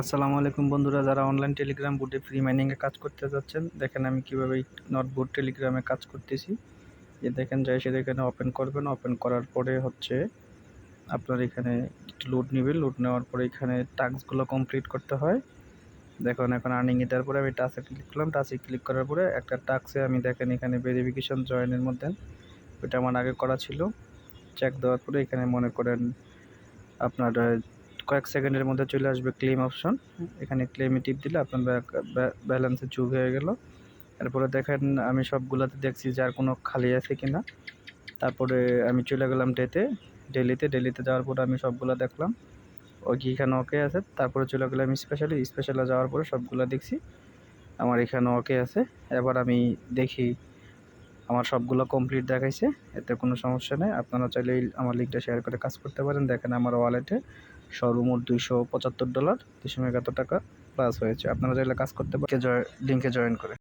আসসালামু আলাইকুম বন্ধুরা, যারা অনলাইন টেলিগ্রাম বোটে ফ্রি মাইনিংয়ে কাজ করতে যাচ্ছেন, দেখেন আমি কীভাবে এই নটবোট টেলিগ্রামে কাজ করতেছি। দেখেন সেটা এখানে ওপেন করবেন। ওপেন করার পরে আপনার এখানে লোড নেবে। লোড নেওয়ার পরে এখানে টাস্কগুলো কমপ্লিট করতে হয়। দেখুন এখন আর্নিংয়ে দেওয়ার পরে আমি টাচে ক্লিক করলাম। টাচে ক্লিক করার পরে একটা টাস্কে আমি দেখেন এখানে ভেরিফিকেশন জয়েনের মধ্যে ওইটা আমার আগে করা ছিল। চেক দেওয়ার পরে এখানে মনে করেন আপনার কয়েক সেকেন্ডের মধ্যে চলে আসবে ক্লেম অপশন। এখানে ক্লেমে টিপ দিলে আপনার ব্যালেন্সে যোগ হয়ে গেল। এরপরে দেখেন আমি সবগুলোতে দেখছি যে আর কোনো খালি আছে কিনা। তারপরে আমি চলে গেলাম ডেলিতে যাওয়ার পরে আমি সবগুলো দেখলাম এখানে ওকে আছে। তারপরে চলে গেলাম স্পেশালে যাওয়ার পরে সবগুলো দেখছি আমার এখানে ওকে আছে। এবার আমি দেখি আমার সবগুলো কমপ্লিট দেখাইছে, এতে কোনো সমস্যা নেই। আপনারা চাইলে আমার লিঙ্কটা শেয়ার করে কাজ করতে পারেন। দেখেন আমার ওয়ালেটে সর্বমোট $275 $271 প্লাস হয়েছে। আপনারা চাইলে কাজ করতে পারেন লিঙ্কে জয়েন করে।